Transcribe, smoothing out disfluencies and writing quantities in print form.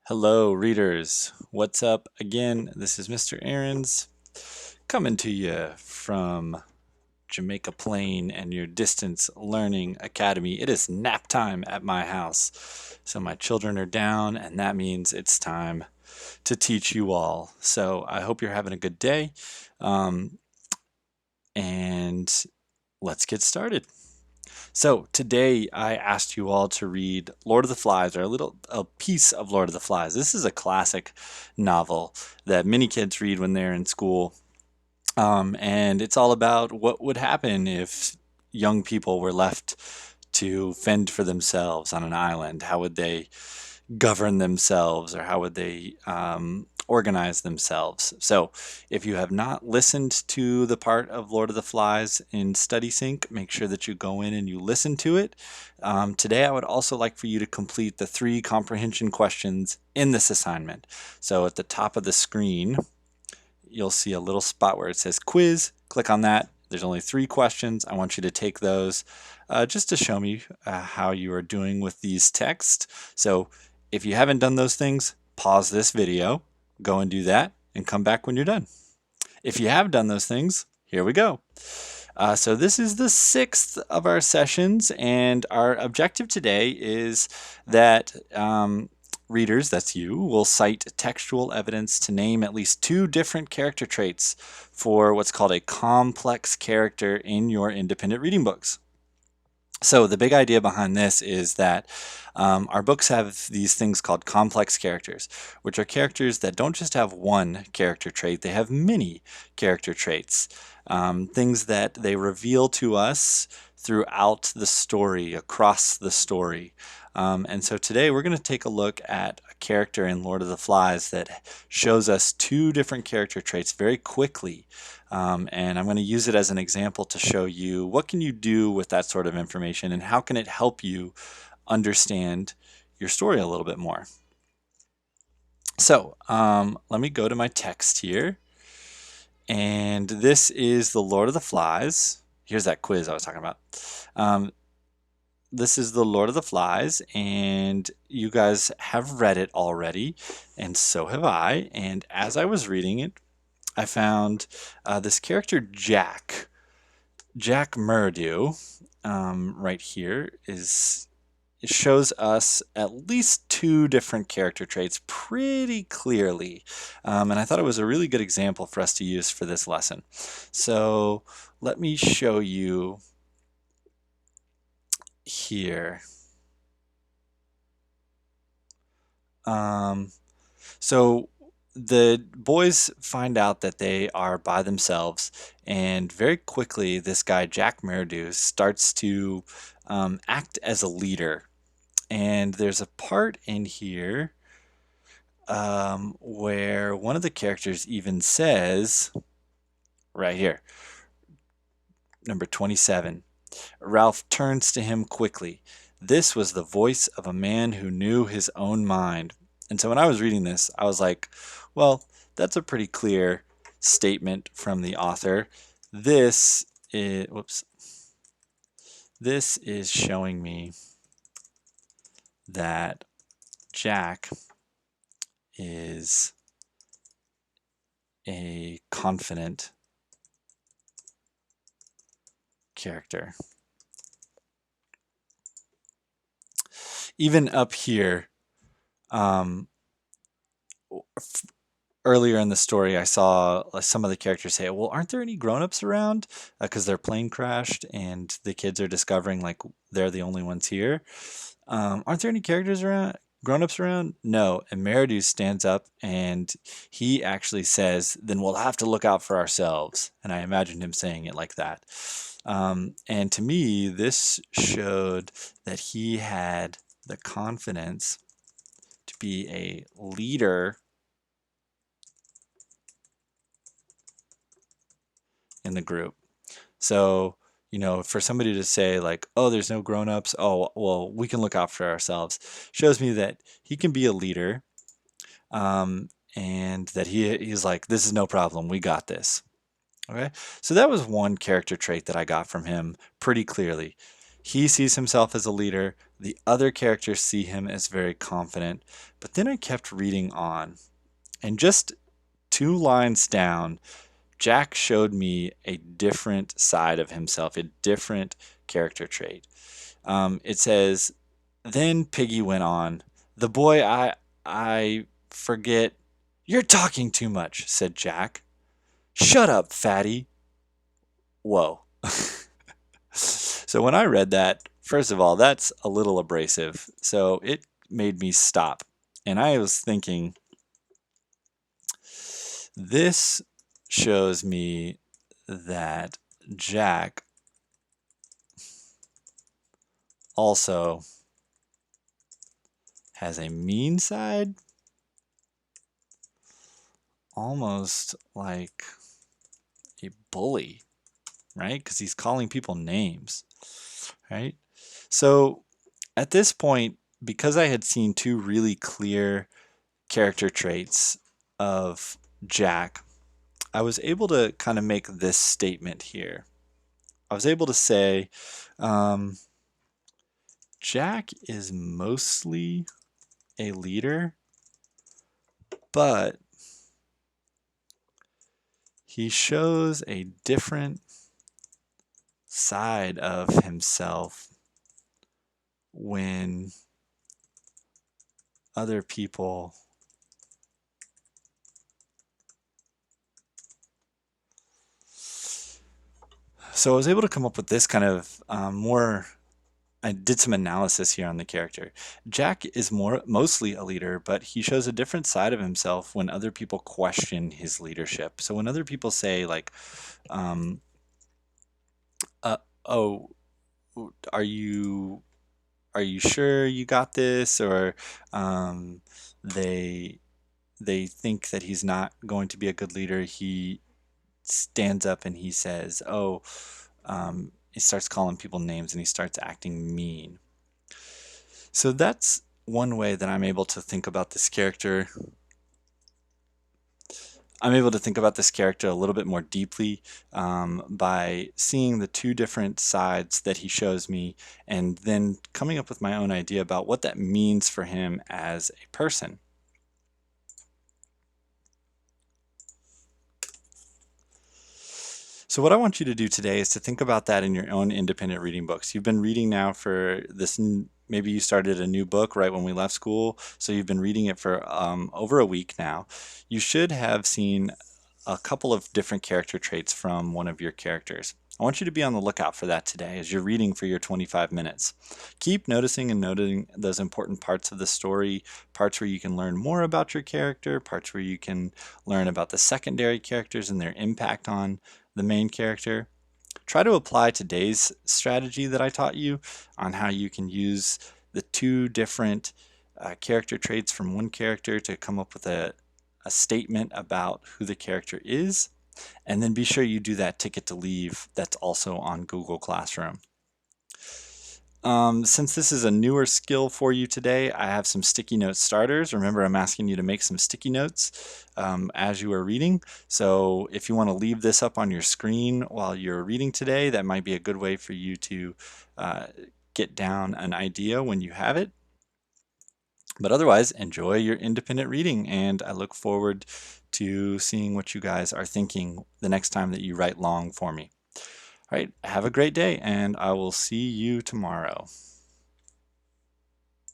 Hello, readers. What's up again? This is Mr. Aarons coming to you from Jamaica Plain and your Distance Learning Academy. It is nap time at my house. So my children are down, and that means it's time to teach you all. So I hope you're having a good day. Um, and let's get started. So today I asked you all to read Lord of the Flies, or a piece of Lord of the Flies. This is a classic novel that many kids read when they're in school, and it's all about what would happen if young people were left to fend for themselves on an island. How would they govern themselves, or how would they organize themselves? So, if you have not listened to the part of Lord of the Flies in Study Sync, make sure that you go in and you listen to it. Today, I would also like for you to complete the 3 comprehension questions in this assignment. So, at the top of the screen, you'll see a little spot where it says quiz. Click on that. There's only 3 questions. I want you to take those just to show me how you are doing with these texts. So if you haven't done those things, pause this video, go and do that, and come back when you're done. If you have done those things, here we go. So this is the 6th of our sessions, and our objective today is that readers, that's you, will cite textual evidence to name at least 2 different character traits for what's called a complex character in your independent reading books. So the big idea behind this is that our books have these things called complex characters, which are characters that don't just have one character trait, they have many character traits, things that they reveal to us throughout the story, across the story. And so today we're going to take a look at a character in Lord of the Flies that shows us 2 different character traits very quickly. And I'm going to use it as an example to show you what can you do with that sort of information and how can it help you understand your story a little bit more. So let me go to my text here. And this is the Lord of the Flies. Here's that quiz I was talking about. This is the Lord of the Flies, and you guys have read it already, and so have I. And as I was reading it, I found this character Jack Murdew, right here. It shows us at least 2 different character traits pretty clearly, and I thought it was a really good example for us to use for this lesson. So let me show you here. So the boys find out that they are by themselves, and very quickly this guy Jack Meridew starts to act as a leader. And there's a part in here where one of the characters even says, right here, number 27, Ralph turns to him quickly. This was the voice of a man who knew his own mind. And so when I was reading this, I was like, well, that's a pretty clear statement from the author. This is showing me that Jack is a confident character. Even up here, earlier in the story, I saw some of the characters say, well, aren't there any grown-ups around? Because their plane crashed and the kids are discovering like they're the only ones here. Aren't there any characters around? Grown-ups around? No. And Meridew stands up and he actually says, then we'll have to look out for ourselves. And I imagined him saying it like that. And to me, this showed that he had the confidence to be a leader in the group. So, for somebody to say like, oh, there's no grown-ups, oh, well, we can look out for ourselves, shows me that he can be a leader, and that he's like, this is no problem, we got this. Okay, so that was one character trait that I got from him pretty clearly. He sees himself as a leader. The other characters see him as very confident. But then I kept reading on. And just 2 lines down, Jack showed me a different side of himself, a different character trait. It says, then Piggy went on, the boy I forget. You're talking too much, said Jack. Shut up, fatty. Whoa. So when I read that, first of all, that's a little abrasive. So it made me stop. And I was thinking, this shows me that Jack also has a mean side, almost like a bully, right? Because he's calling people names, right? So at this point, because I had seen 2 really clear character traits of Jack, I was able to kind of make this statement here. I was able to say, Jack is mostly a leader, but he shows a different side of himself when other people so I was able to come up with this kind of more. I did some analysis here on the character. Jack is mostly a leader, but he shows a different side of himself when other people question his leadership. So when other people say like, um, "Oh, are you sure you got this?" or um, they think that he's not going to be a good leader, he stands up and he says, "Oh," he starts calling people names and he starts acting mean. So that's one way that I'm able to think about this character. I'm able to think about this character a little bit more deeply by seeing the 2 different sides that he shows me and then coming up with my own idea about what that means for him as a person. So what I want you to do today is to think about that in your own independent reading books. You've been reading now for this, maybe you started a new book right when we left school, so you've been reading it for over a week now. You should have seen a couple of different character traits from one of your characters. I want you to be on the lookout for that today as you're reading for your 25 minutes. Keep noticing and noting those important parts of the story, parts where you can learn more about your character, parts where you can learn about the secondary characters and their impact on the main character. Try to apply today's strategy that I taught you on how you can use the 2 different character traits from one character to come up with a statement about who the character is. And then be sure you do that ticket to leave that's also on Google Classroom. Since this is a newer skill for you today, I have some sticky note starters. Remember, I'm asking you to make some sticky notes as you are reading. So if you want to leave this up on your screen while you're reading today, that might be a good way for you to get down an idea when you have it. But otherwise, enjoy your independent reading, and I look forward to seeing what you guys are thinking the next time that you write long for me. All right, have a great day, and I will see you tomorrow.